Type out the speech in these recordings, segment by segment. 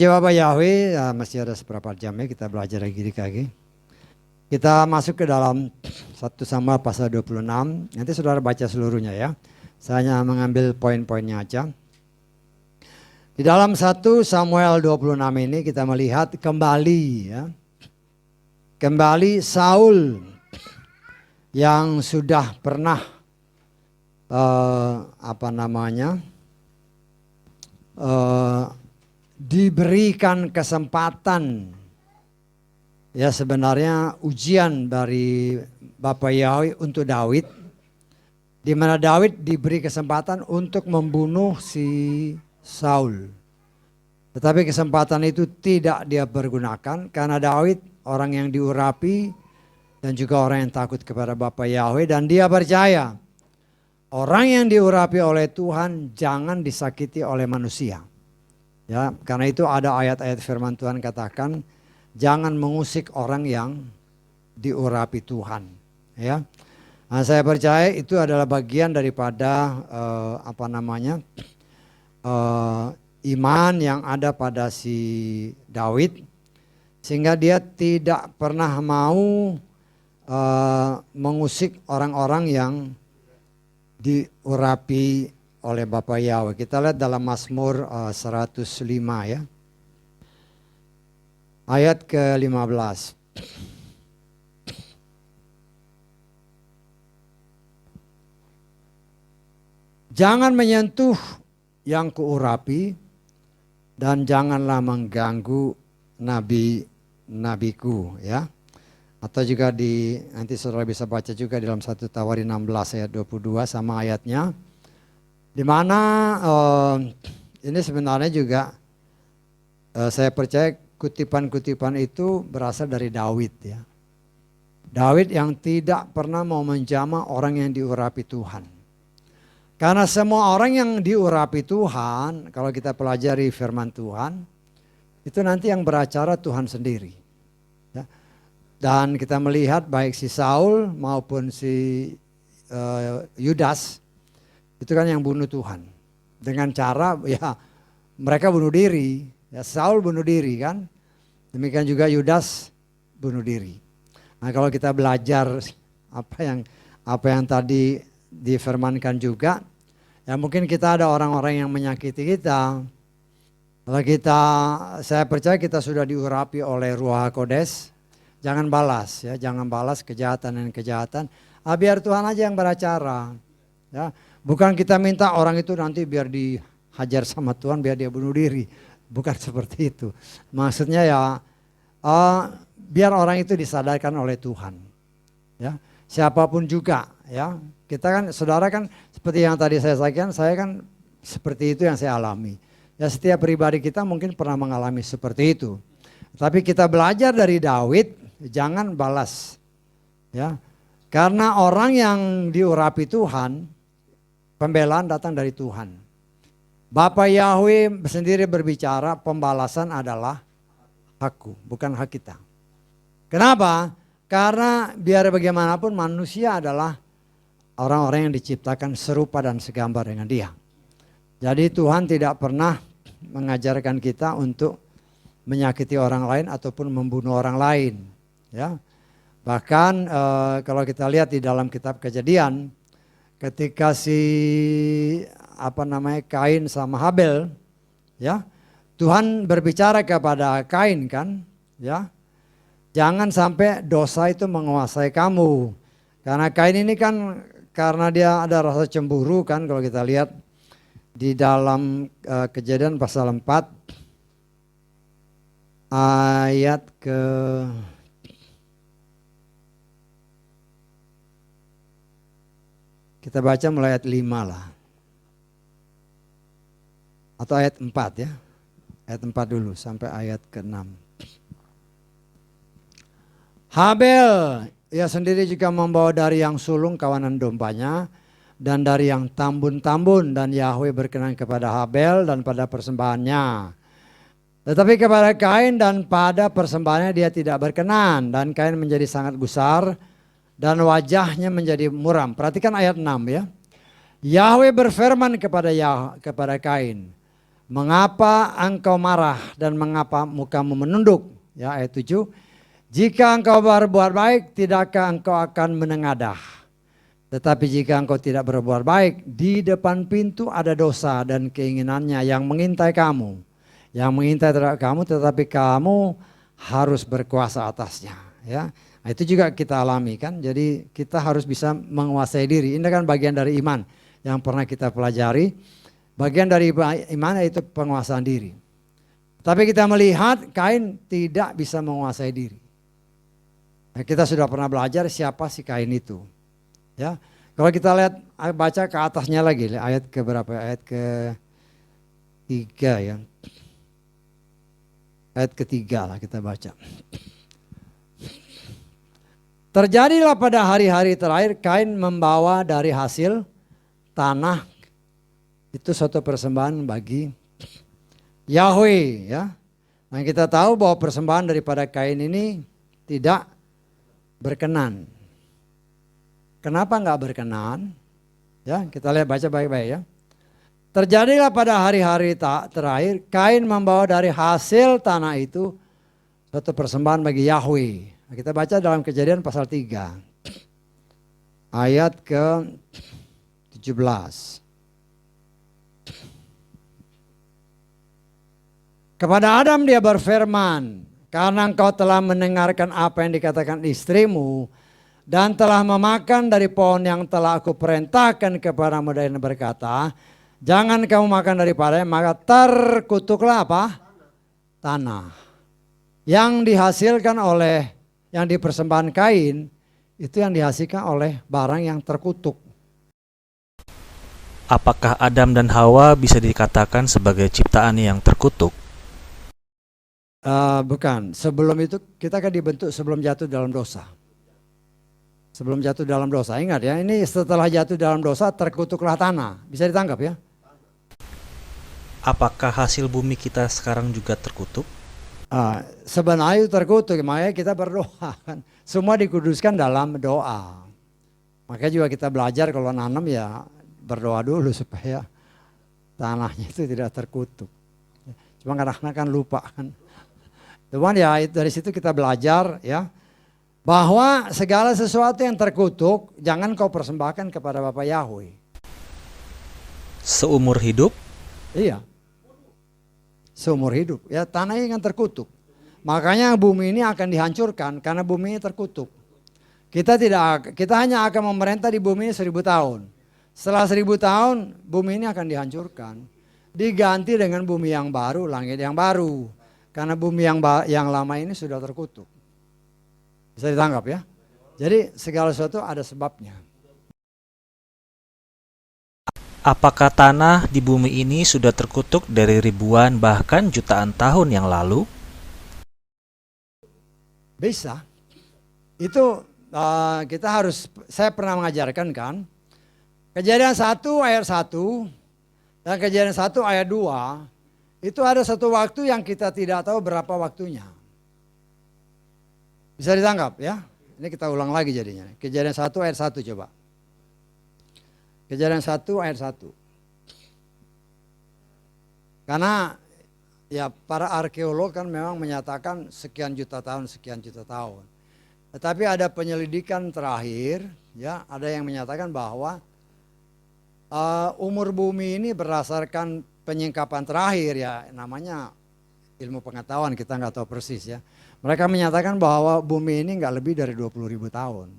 Ya Bapak Yahweh, masih ada seberapa jam ya kita belajar lagi. Kita masuk ke dalam 1 Samuel pasal 26. Nanti saudara baca seluruhnya ya. Saya hanya mengambil poin-poinnya aja. Di dalam 1 Samuel 26 ini kita melihat kembali ya. Kembali Saul yang sudah pernah diberikan kesempatan, ya sebenarnya ujian dari Bapak Yahweh untuk Daud, di mana Daud diberi kesempatan untuk membunuh si Saul. Tetapi kesempatan itu tidak dia pergunakan karena Daud orang yang diurapi dan juga orang yang takut kepada Bapak Yahweh, dan dia percaya orang yang diurapi oleh Tuhan jangan disakiti oleh manusia. Ya, karena itu ada ayat-ayat firman Tuhan katakan jangan mengusik orang yang diurapi Tuhan. Ya, nah, saya percaya itu adalah bagian daripada iman yang ada pada si Daud, sehingga dia tidak pernah mau mengusik orang-orang yang diurapi oleh Bapak Yahweh. Kita lihat dalam Mazmur 105 ya. Ayat ke-15. Jangan menyentuh yang kuurapi dan janganlah mengganggu nabi-nabiku ya. Atau juga nanti saudara bisa baca juga dalam 1 Tawari 16 ayat 22 sama ayatnya. Di mana ini sebenarnya juga saya percaya kutipan-kutipan itu berasal dari Daud ya. Daud yang tidak pernah mau menjamah orang yang diurapi Tuhan. Karena semua orang yang diurapi Tuhan, kalau kita pelajari firman Tuhan, itu nanti yang beracara Tuhan sendiri. Ya. Dan kita melihat baik si Saul maupun si Yudas, itu kan yang bunuh Tuhan. Dengan cara ya mereka bunuh diri. Ya, Saul bunuh diri kan. Demikian juga Yudas bunuh diri. Nah, kalau kita belajar apa yang tadi difirmankan juga, ya mungkin kita ada orang-orang yang menyakiti kita. Kalau saya percaya kita sudah diurapi oleh Ruach HaKodes, jangan balas ya, jangan balas kejahatan dan kejahatan. Biar Tuhan aja yang beracara. Ya. Bukan kita minta orang itu nanti biar dihajar sama Tuhan, biar dia bunuh diri. Bukan seperti itu. Maksudnya ya biar orang itu disadarkan oleh Tuhan. Ya, siapapun juga ya. Kita kan, saudara kan seperti yang tadi saya sampaikan, saya kan seperti itu yang saya alami. Ya setiap pribadi kita mungkin pernah mengalami seperti itu. Tapi kita belajar dari Daud, jangan balas. Ya. Karena orang yang diurapi Tuhan, pembelaan datang dari Tuhan. Bapak Yahweh sendiri berbicara, pembalasan adalah hakku, bukan hak kita. Kenapa? Karena biar bagaimanapun manusia adalah orang-orang yang diciptakan serupa dan segambar dengan dia. Jadi Tuhan tidak pernah mengajarkan kita untuk menyakiti orang lain ataupun membunuh orang lain. Ya. Bahkan kalau kita lihat di dalam kitab Kejadian, ketika Kain sama Habel, ya, Tuhan berbicara kepada Kain kan, ya, jangan sampai dosa itu menguasai kamu. Karena Kain ini kan karena dia ada rasa cemburu kan, kalau kita lihat di dalam Kejadian pasal 4 ayat kita baca mulai ayat 5 lah. Atau ayat 4 ya. Ayat 4 dulu sampai ayat ke-6. Habel, ia sendiri juga membawa dari yang sulung kawanan dombanya dan dari yang tambun-tambun, dan Yahweh berkenan kepada Habel dan pada persembahannya. Tetapi kepada Kain dan pada persembahannya dia tidak berkenan, dan Kain menjadi sangat gusar dan wajahnya menjadi muram. Perhatikan ayat 6 ya. Yahweh berfirman kepada Kain, Mengapa engkau marah dan mengapa mukamu menunduk? Ya, ayat 7. Jika engkau berbuat baik, tidakkah engkau akan menengadah? Tetapi jika engkau tidak berbuat baik, di depan pintu ada dosa dan keinginannya yang mengintai kamu. Yang mengintai terhadap kamu, tetapi kamu harus berkuasa atasnya. Ya, nah, itu juga kita alami kan. Jadi kita harus bisa menguasai diri. Ini kan bagian dari iman yang pernah kita pelajari. Bagian dari iman itu penguasaan diri. Tapi kita melihat Kain tidak bisa menguasai diri. Nah, kita sudah pernah belajar siapa si Kain itu. Ya, kalau kita lihat baca ke atasnya lagi, ayat ke berapa? Ayat ke 3 ya. Ayat ketiga lah kita baca. Terjadilah pada hari-hari terakhir Kain membawa dari hasil tanah itu suatu persembahan bagi Yahweh ya. Nah, kita tahu bahwa persembahan daripada Kain ini tidak berkenan. Kenapa enggak berkenan? Ya, kita lihat baca baik-baik ya. Terjadilah pada hari-hari terakhir Kain membawa dari hasil tanah itu suatu persembahan bagi Yahweh. Nah, kita baca dalam Kejadian pasal 3 ayat ke 17. Kepada Adam dia berfirman, karena engkau telah mendengarkan apa yang dikatakan istrimu dan telah memakan dari pohon yang telah aku perintahkan kepadamu dan berkata, jangan kamu makan daripadanya, maka terkutuklah apa? Tanah. Yang dihasilkan oleh, yang dipersembahkan Kain, itu yang dihasilkan oleh barang yang terkutuk. Apakah Adam dan Hawa bisa dikatakan sebagai ciptaan yang terkutuk? Bukan, sebelum itu kita kan dibentuk sebelum jatuh dalam dosa. Sebelum jatuh dalam dosa, ingat ya, ini setelah jatuh dalam dosa terkutuklah tanah. Bisa ditangkap ya? Apakah hasil bumi kita sekarang juga terkutuk? Sebenarnya itu terkutuk, makanya kita berdoa kan. Semua dikuduskan dalam doa. Makanya juga kita belajar kalau nanam ya berdoa dulu supaya tanahnya itu tidak terkutuk. Cuma kadang-kadang kan lupa kan. Cuman ya dari situ kita belajar ya bahwa segala sesuatu yang terkutuk jangan kau persembahkan kepada Bapa Yahweh. Seumur hidup? Iya. Seumur hidup. Ya tanahnya yang terkutuk. Makanya bumi ini akan dihancurkan karena bumi ini terkutuk. Kita hanya akan memerintah di bumi ini 1000 tahun. Setelah 1000 tahun bumi ini akan dihancurkan. Diganti dengan bumi yang baru, langit yang baru. Karena bumi yang lama ini sudah terkutuk. Bisa ditangkap ya. Jadi segala sesuatu ada sebabnya. Apakah tanah di bumi ini sudah terkutuk dari ribuan bahkan jutaan tahun yang lalu? Bisa. Itu kita harus, saya pernah mengajarkan kan. Kejadian 1 ayat 1 dan Kejadian 1 ayat 2 itu ada satu waktu yang kita tidak tahu berapa waktunya. Bisa ditangkap ya. Ini kita ulang lagi jadinya. Kejadian 1 ayat 1 coba. Kejadian 1 ayat 1. Karena ya para arkeolog kan memang menyatakan sekian juta tahun, sekian juta tahun. Tetapi ada penyelidikan terakhir ya, ada yang menyatakan bahwa umur bumi ini berdasarkan penyingkapan terakhir ya, namanya ilmu pengetahuan, kita nggak tahu persis ya. Mereka menyatakan bahwa bumi ini nggak lebih dari 20.000 tahun.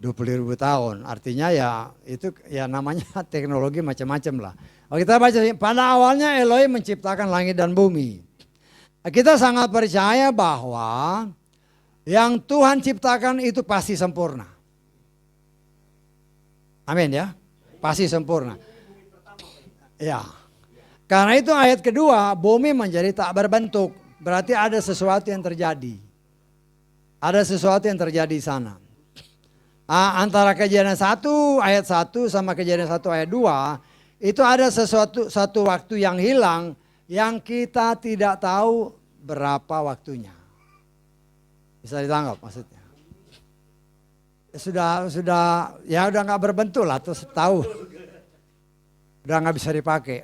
20.000 tahun, artinya ya itu ya namanya teknologi macam-macam lah. Kalau kita baca, pada awalnya Elohim menciptakan langit dan bumi. Kita sangat percaya bahwa yang Tuhan ciptakan itu pasti sempurna. Amin ya, pasti sempurna. Ya, karena itu ayat kedua, bumi menjadi tak berbentuk. Berarti ada sesuatu yang terjadi. Ada sesuatu yang terjadi di sana. Antara Kejadian 1 ayat 1 sama Kejadian 1 ayat 2, itu ada satu waktu yang hilang yang kita tidak tahu berapa waktunya. Bisa ditangkap maksudnya. Sudah ya udah nggak berbentuk lah, terus tahu. Udah nggak bisa dipakai.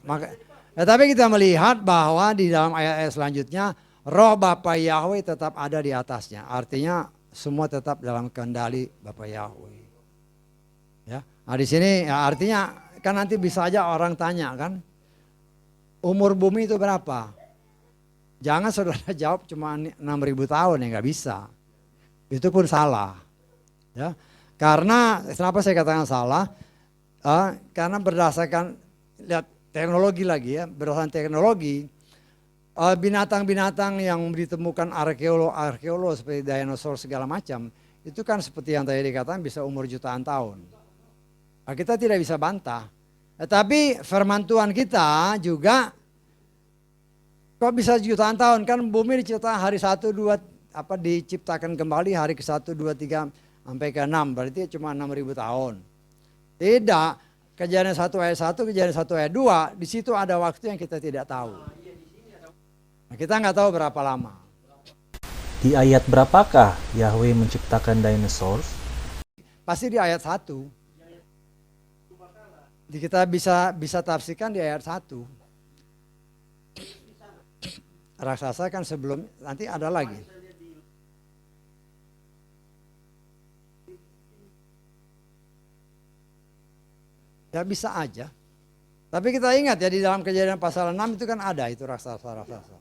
Tetapi kita melihat bahwa di dalam ayat-ayat selanjutnya roh Bapa Yahweh tetap ada di atasnya. Artinya semua tetap dalam kendali Bapa Yahweh. Ya. Nah di sini ya artinya kan nanti bisa aja orang tanya kan, umur bumi itu berapa? Jangan saudara jawab cuma 6.000 tahun, ya nggak bisa. Itu pun salah. Ya. Karena kenapa saya katakan salah? Karena berdasarkan lihat teknologi lagi ya, berdasarkan teknologi binatang-binatang yang ditemukan arkeolog seperti dinosaur segala macam itu kan seperti yang tadi dikatakan bisa umur jutaan tahun. Nah, kita tidak bisa bantah. Tetapi firman Tuhan kita juga kok bisa jutaan tahun, kan bumi diciptakan hari 1, 2 diciptakan kembali hari ke-1, 2, 3 sampai ke-6, berarti cuma 6.000 tahun. Tidak, Kejadian 1 ayat 1, Kejadian 1 ayat 2, di situ ada waktu yang kita tidak tahu. Nah, kita nggak tahu berapa lama. Di ayat berapakah Yahweh menciptakan dinosaurus? Pasti di ayat 1. Kita bisa tafsirkan di ayat 1. Raksasa kan sebelum, nanti ada lagi. Ya bisa aja. Tapi kita ingat ya di dalam Kejadian pasal 6 itu kan ada itu raksasa-raksasa.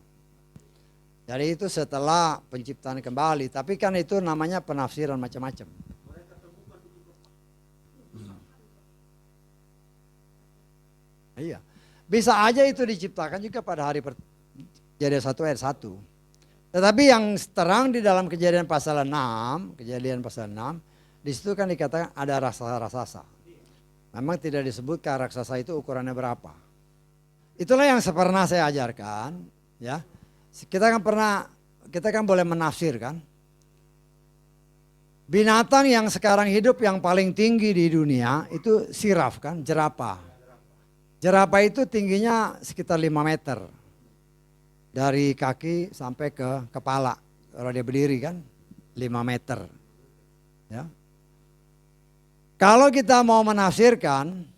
Jadi itu setelah penciptaan kembali. Tapi kan itu namanya penafsiran macam-macam. Iya. Bisa aja itu diciptakan juga pada hari Kejadian 1 ayat 1. Tetapi yang terang di dalam Kejadian pasal 6, di situ kan dikatakan ada raksasa-raksasa. Memang tidak disebutkan raksasa itu ukurannya berapa. Itulah yang pernah saya ajarkan, ya. Kita kan boleh menafsir kan. Binatang yang sekarang hidup yang paling tinggi di dunia itu siraf kan, jerapah. Jerapah itu tingginya sekitar 5 meter. Dari kaki sampai ke kepala. Kalau dia berdiri kan 5 meter. Ya. Kalau kita mau menafsirkan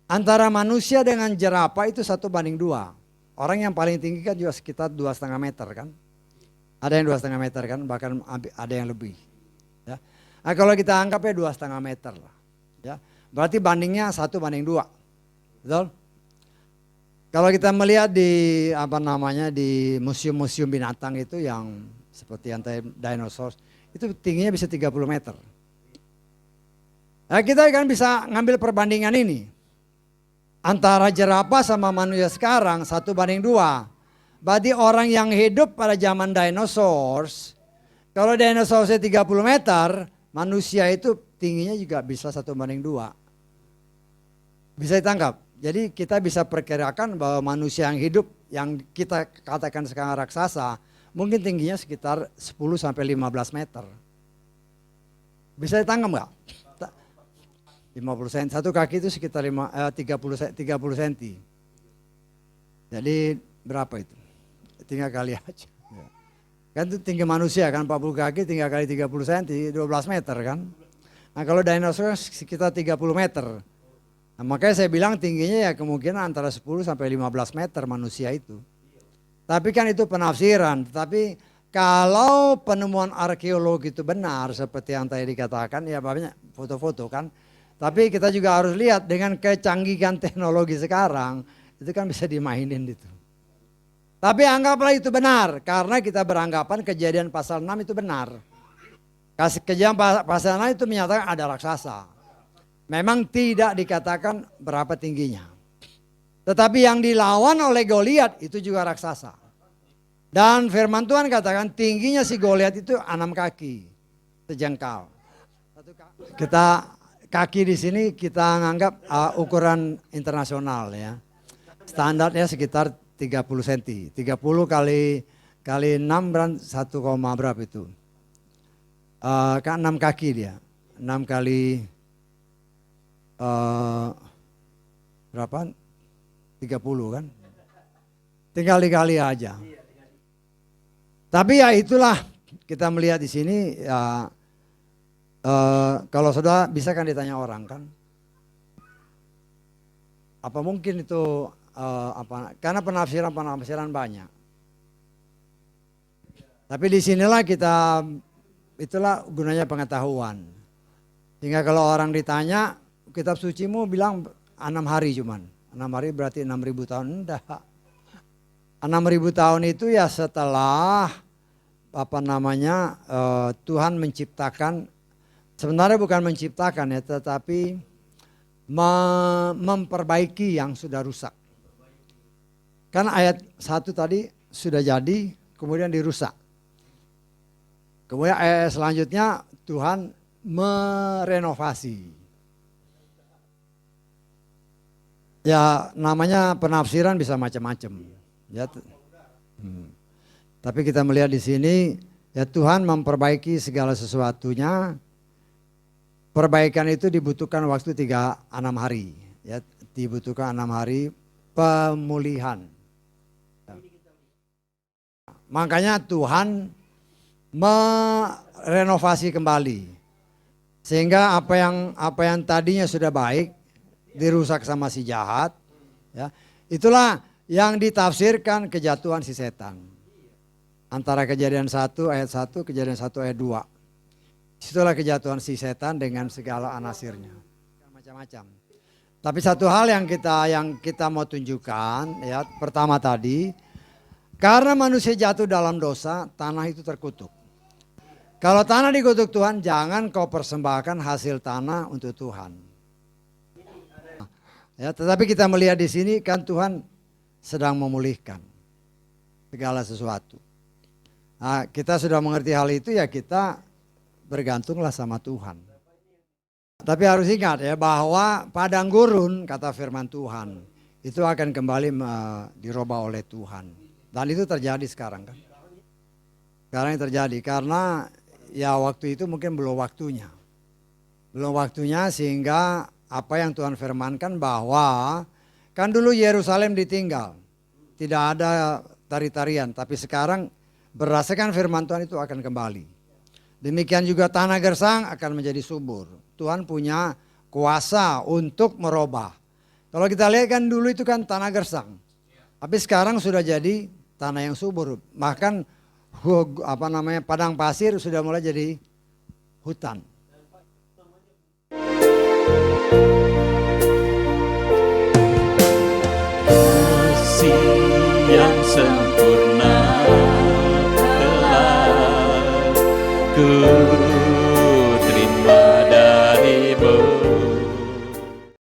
antara manusia dengan jerapah itu 1:2. Orang yang paling tinggi kan juga sekitar 2,5 meter kan. Ada yang 2,5 meter kan, bahkan ada yang lebih. Ya. Nah, kalau kita anggap ya 2,5 meter lah. Ya. Berarti bandingnya 1:2. Betul? Kalau kita melihat di di museum-museum binatang itu yang seperti yang dinosaurus itu tingginya bisa 30 meter. Nah, kita kan bisa ngambil perbandingan ini. Antara jerapah sama manusia sekarang 1:2. Berarti orang yang hidup pada zaman dinosaurus, kalau dinosaurusnya 30 meter, manusia itu tingginya juga bisa 1:2. Bisa ditangkap. Jadi kita bisa perkirakan bahwa manusia yang hidup yang kita katakan sekarang raksasa, mungkin tingginya sekitar 10-15 meter. Bisa ditangkap nggak? 50 cm, satu kaki itu sekitar 30 cm. Jadi berapa itu? Tinggal kali aja. Kan itu tinggi manusia kan 40 kaki tinggal kali 30 cm, 12 meter kan. Nah kalau dinosaurus sekitar 30 meter. Nah, makanya saya bilang tingginya ya kemungkinan antara 10-15 meter manusia itu. Tapi kan itu penafsiran. Tapi kalau penemuan arkeologi itu benar seperti yang tadi dikatakan ya banyak foto-foto kan. Tapi kita juga harus lihat dengan kecanggihan teknologi sekarang itu kan bisa dimainin itu. Tapi anggaplah itu benar karena kita beranggapan Kejadian pasal 6 itu benar. Kejadian pasal 6 itu menyatakan ada raksasa. Memang tidak dikatakan berapa tingginya. Tetapi yang dilawan oleh Goliat itu juga raksasa. Dan firman Tuhan katakan tingginya si Goliat itu 6 kaki sejengkal. Kita kaki di sini kita anggap ukuran internasional ya. Standarnya sekitar 30 cm. 30 kali 6 berarti 1, berapa itu? 6 kaki dia. 6 kali berapa? 30 kan? Tinggal dikali aja. Tapi ya itulah kita melihat di sini ya, kalau sudah bisa kan ditanya orang kan, apa mungkin itu karena penafsiran banyak. Tapi disinilah itulah gunanya pengetahuan. Sehingga kalau orang ditanya, kitab sucimu bilang 6 hari cuman. 6 hari berarti 6.000 tahun. Enggak. 6.000 tahun itu ya setelah Tuhan menciptakan, sebenarnya bukan menciptakan ya, tetapi memperbaiki yang sudah rusak. Kan ayat 1 tadi sudah jadi, kemudian dirusak. Kemudian ayat selanjutnya Tuhan merenovasi. Ya namanya penafsiran bisa macam-macam. Ya, tapi kita melihat di sini ya Tuhan memperbaiki segala sesuatunya. Perbaikan itu dibutuhkan waktu 6 hari. Ya, dibutuhkan 6 hari pemulihan. Makanya Tuhan merenovasi kembali. Sehingga apa yang tadinya sudah baik dirusak sama si jahat, ya. Itulah yang ditafsirkan kejatuhan si setan. Antara Kejadian 1 ayat 1, Kejadian 1 ayat 2. Itulah kejatuhan si setan dengan segala anasirnya. Macam-macam. Tapi satu hal yang kita mau tunjukkan, ya, pertama tadi, karena manusia jatuh dalam dosa, tanah itu terkutuk. Kalau tanah dikutuk Tuhan, jangan kau persembahkan hasil tanah untuk Tuhan. Ya, tetapi kita melihat di sini kan Tuhan sedang memulihkan segala sesuatu. Nah, kita sudah mengerti hal itu, ya kita bergantunglah sama Tuhan. Tapi harus ingat ya bahwa padang gurun, kata firman Tuhan, itu akan kembali dirubah oleh Tuhan. Dan itu terjadi sekarang kan. Sekarang yang terjadi karena ya waktu itu mungkin belum waktunya. Belum waktunya sehingga apa yang Tuhan firmankan bahwa kan dulu Yerusalem ditinggal. Tidak ada tari-tarian, tapi sekarang berdasarkan firman Tuhan itu akan kembali. Demikian juga tanah gersang akan menjadi subur. Tuhan punya kuasa untuk merubah. Kalau kita lihat kan dulu itu kan tanah gersang. Tapi sekarang sudah jadi tanah yang subur. Bahkan padang pasir sudah mulai jadi hutan. Kasih yang